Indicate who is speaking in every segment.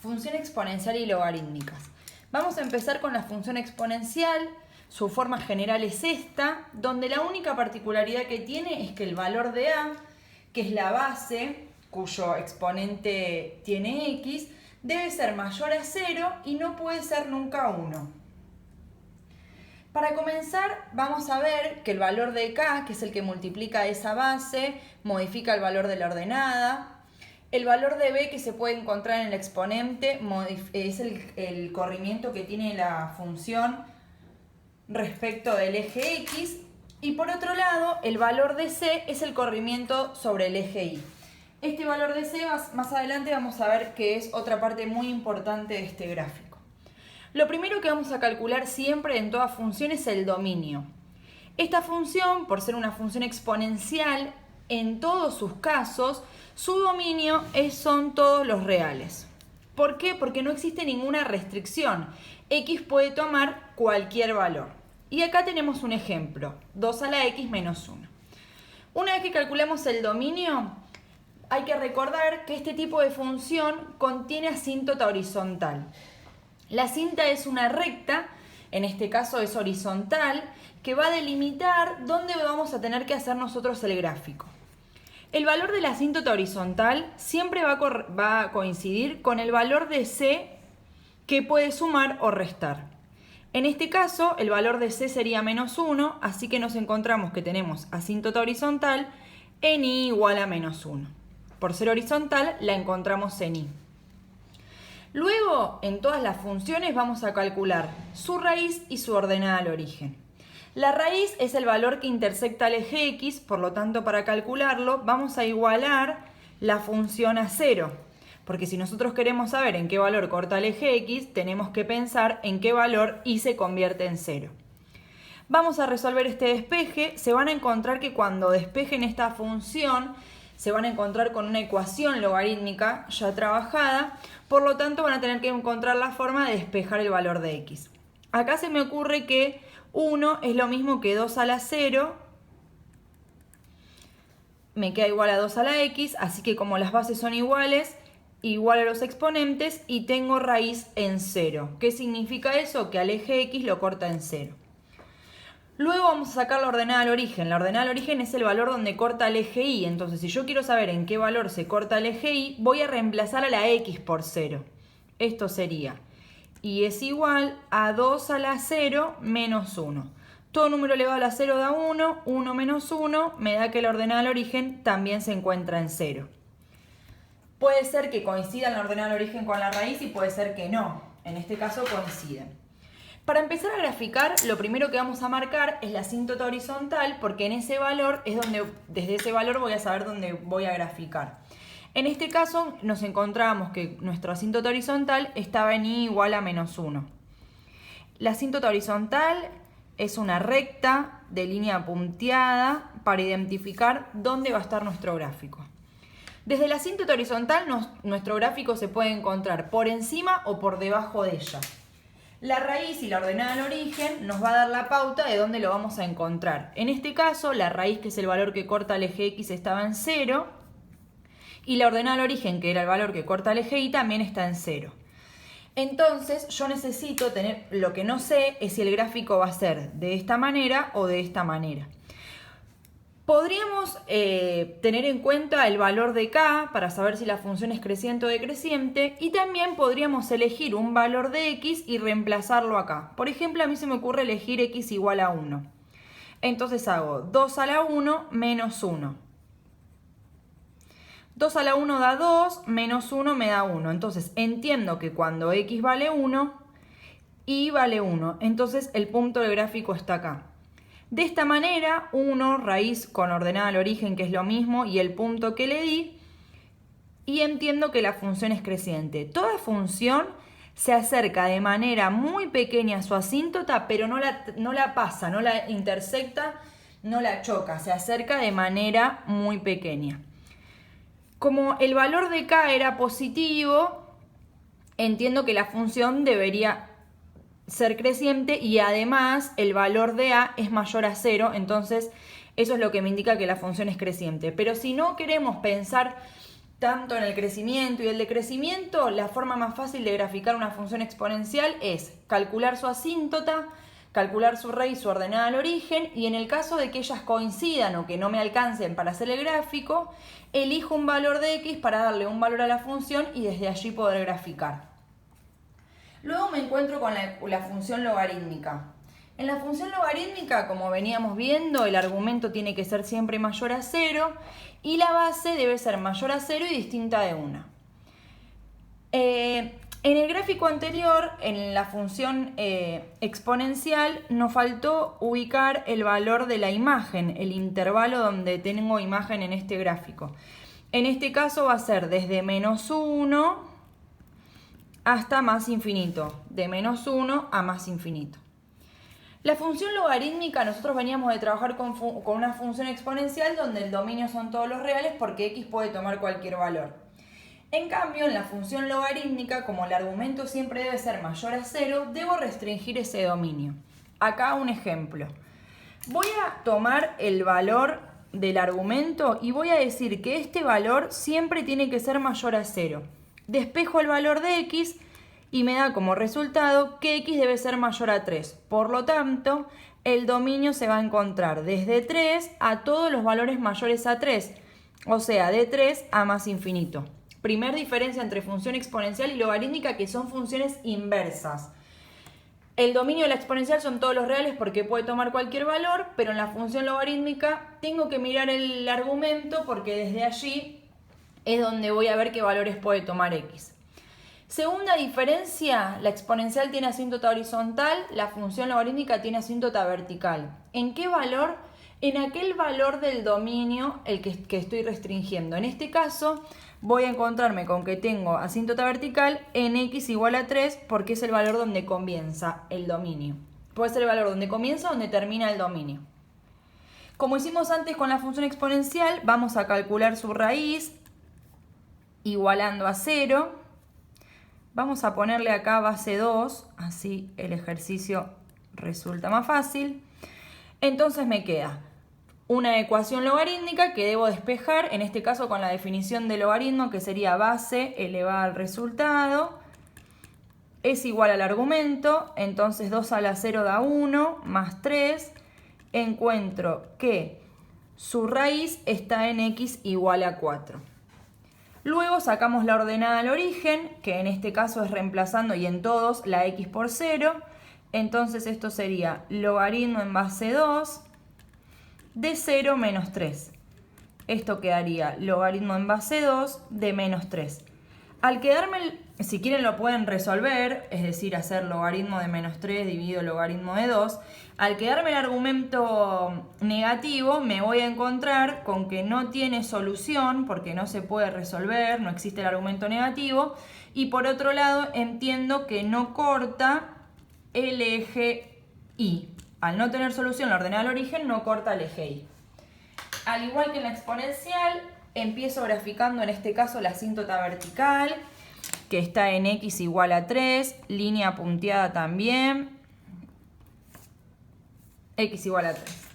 Speaker 1: Función exponencial y logarítmicas. Vamos a empezar con la función exponencial. Su forma general es esta, donde la única particularidad que tiene es que el valor de a, que es la base, cuyo exponente tiene x, debe ser mayor a 0 y no puede ser nunca 1. Para comenzar, vamos a ver que el valor de k, que es el que multiplica esa base, modifica el valor de la ordenada. El valor de b que se puede encontrar en el exponente es el corrimiento que tiene la función respecto del eje x. Y por otro lado, el valor de c es el corrimiento sobre el eje y. Este valor de c más adelante vamos a ver que es otra parte muy importante de este gráfico. Lo primero que vamos a calcular siempre en toda función es el dominio. Esta función, por ser una función exponencial, en todos sus casos, su dominio son todos los reales. ¿Por qué? Porque no existe ninguna restricción. X puede tomar cualquier valor. Y acá tenemos un ejemplo, 2 a la x menos 1. Una vez que calculamos el dominio, hay que recordar que este tipo de función contiene asíntota horizontal. La cinta es una recta, en este caso es horizontal, que va a delimitar dónde vamos a tener que hacer nosotros el gráfico. El valor de la asíntota horizontal siempre va a coincidir con el valor de c que puede sumar o restar. En este caso, el valor de c sería menos 1, así que nos encontramos que tenemos asíntota horizontal en y igual a menos 1. Por ser horizontal, la encontramos en y. Luego, en todas las funciones vamos a calcular su raíz y su ordenada al origen. La raíz es el valor que intersecta el eje x, por lo tanto, para calcularlo vamos a igualar la función a 0. Porque si nosotros queremos saber en qué valor corta el eje x, tenemos que pensar en qué valor y se convierte en 0. Vamos a resolver este despeje. Se van a encontrar que cuando despejen esta función, se van a encontrar con una ecuación logarítmica ya trabajada, por lo tanto van a tener que encontrar la forma de despejar el valor de x. Acá se me ocurre que 1 es lo mismo que 2 a la 0, me queda igual a 2 a la x, así que como las bases son iguales, igual a los exponentes y tengo raíz en 0. ¿Qué significa eso? Que al eje x lo corta en 0. Luego vamos a sacar la ordenada al origen. La ordenada al origen es el valor donde corta el eje y. Entonces, si yo quiero saber en qué valor se corta el eje y, voy a reemplazar a la x por 0. Esto sería y es igual a 2 a la 0 menos 1. Todo número elevado a la 0 da 1, 1 menos 1 me da que la ordenada al origen también se encuentra en 0. Puede ser que coincidan la ordenada al origen con la raíz y puede ser que no. En este caso coinciden. Para empezar a graficar, lo primero que vamos a marcar es la asíntota horizontal, porque en ese valor es donde, desde ese valor voy a saber dónde voy a graficar. En este caso nos encontramos que nuestra asíntota horizontal estaba en y igual a menos 1. La asíntota horizontal es una recta de línea punteada para identificar dónde va a estar nuestro gráfico. Desde la asíntota horizontal nuestro gráfico se puede encontrar por encima o por debajo de ella. La raíz y la ordenada al origen nos va a dar la pauta de dónde lo vamos a encontrar. En este caso, la raíz, que es el valor que corta el eje x, estaba en 0. Y la ordenada al origen, que era el valor que corta el eje y, también está en 0. Entonces, yo necesito tener, lo que no sé es si el gráfico va a ser de esta manera o de esta manera. Podríamos tener en cuenta el valor de k para saber si la función es creciente o decreciente, y también podríamos elegir un valor de x y reemplazarlo acá. Por ejemplo, a mí se me ocurre elegir x igual a 1. Entonces hago 2 a la 1 menos 1. 2 a la 1 da 2, menos 1 me da 1. Entonces entiendo que cuando x vale 1, y vale 1. Entonces el punto del gráfico está acá. De esta manera, 1, raíz con ordenada al origen, que es lo mismo, y el punto que le di, y entiendo que la función es creciente. Toda función se acerca de manera muy pequeña a su asíntota, pero no la pasa, no la intersecta, no la choca, se acerca de manera muy pequeña. Como el valor de k era positivo, entiendo que la función debería ser creciente y además el valor de a es mayor a 0, entonces eso es lo que me indica que la función es creciente. Pero si no queremos pensar tanto en el crecimiento y el decrecimiento, la forma más fácil de graficar una función exponencial es calcular su asíntota, calcular su raíz, su ordenada al origen, y en el caso de que ellas coincidan o que no me alcancen para hacer el gráfico, elijo un valor de x para darle un valor a la función y desde allí poder graficar. Luego me encuentro con la función logarítmica. En la función logarítmica, como veníamos viendo, el argumento tiene que ser siempre mayor a 0 y la base debe ser mayor a 0 y distinta de 1. En el gráfico anterior, en la función exponencial, nos faltó ubicar el valor de la imagen, el intervalo donde tengo imagen en este gráfico. En este caso va a ser desde menos 1 hasta más infinito, de menos 1 a más infinito. La función logarítmica, nosotros veníamos de trabajar con una función exponencial donde el dominio son todos los reales porque x puede tomar cualquier valor. En cambio, en la función logarítmica, como el argumento siempre debe ser mayor a 0, debo restringir ese dominio. Acá un ejemplo. Voy a tomar el valor del argumento y voy a decir que este valor siempre tiene que ser mayor a 0. Despejo el valor de x y me da como resultado que x debe ser mayor a 3. Por lo tanto, el dominio se va a encontrar desde 3 a todos los valores mayores a 3, o sea, de 3 a más infinito. Primer diferencia entre función exponencial y logarítmica, que son funciones inversas. El dominio de la exponencial son todos los reales porque puede tomar cualquier valor, pero en la función logarítmica tengo que mirar el argumento porque desde allí es donde voy a ver qué valores puede tomar x. Segunda diferencia, la exponencial tiene asíntota horizontal, la función logarítmica tiene asíntota vertical. ¿En qué valor? En aquel valor del dominio el que estoy restringiendo. En este caso voy a encontrarme con que tengo asíntota vertical en x igual a 3 porque es el valor donde comienza el dominio. Puede ser el valor donde comienza o donde termina el dominio. Como hicimos antes con la función exponencial, vamos a calcular su raíz igualando a 0. Vamos a ponerle acá base 2, así el ejercicio resulta más fácil. Entonces me queda una ecuación logarítmica que debo despejar, en este caso con la definición de logaritmo, que sería base elevada al resultado, es igual al argumento, entonces 2 a la 0 da 1, más 3, encuentro que su raíz está en x igual a 4. Luego sacamos la ordenada al origen, que en este caso es reemplazando y en todos la x por 0. Entonces esto sería logaritmo en base 2 de 0 menos 3. Esto quedaría logaritmo en base 2 de menos 3. Al quedarme, si quieren lo pueden resolver, es decir, hacer logaritmo de menos 3 dividido logaritmo de 2. Al quedarme el argumento negativo, me voy a encontrar con que no tiene solución porque no se puede resolver, no existe el argumento negativo. Y por otro lado, entiendo que no corta el eje Y. Al no tener solución la ordenada al origen, no corta el eje Y. Al igual que en la exponencial, empiezo graficando en este caso la asíntota vertical, que está en x igual a 3, línea punteada también, x igual a 3.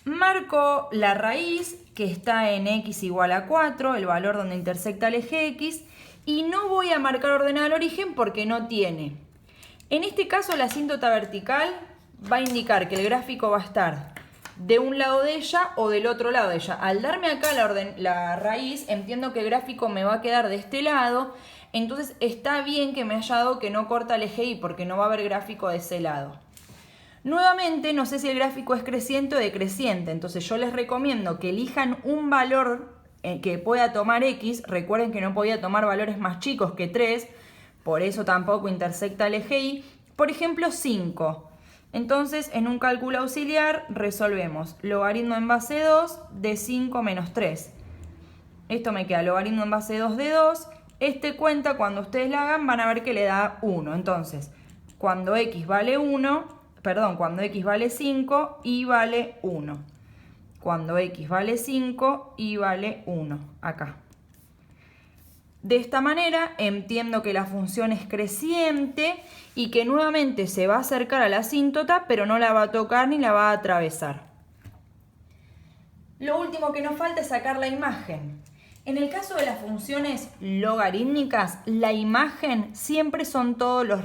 Speaker 1: Marco la raíz, que está en x igual a 4, el valor donde intersecta el eje x, y no voy a marcar ordenada al origen porque no tiene. En este caso la asíntota vertical va a indicar que el gráfico va a estar de un lado de ella o del otro lado de ella. Al darme acá la raíz, entiendo que el gráfico me va a quedar de este lado, entonces está bien que me haya dado que no corta el eje Y porque no va a haber gráfico de ese lado. Nuevamente, no sé si el gráfico es creciente o decreciente, entonces yo les recomiendo que elijan un valor que pueda tomar x. Recuerden que no podía tomar valores más chicos que 3, por eso tampoco intersecta el eje Y. Por ejemplo, 5. Entonces, en un cálculo auxiliar resolvemos logaritmo en base 2 de 5 menos 3. Esto me queda logaritmo en base 2 de 2. Este cuenta, cuando ustedes la hagan, van a ver que le da 1. Entonces, cuando x vale 5, y vale 1. Cuando x vale 5, y vale 1. Acá. De esta manera entiendo que la función es creciente y que nuevamente se va a acercar a la asíntota, pero no la va a tocar ni la va a atravesar. Lo último que nos falta es sacar la imagen. En el caso de las funciones logarítmicas, la imagen siempre son todos los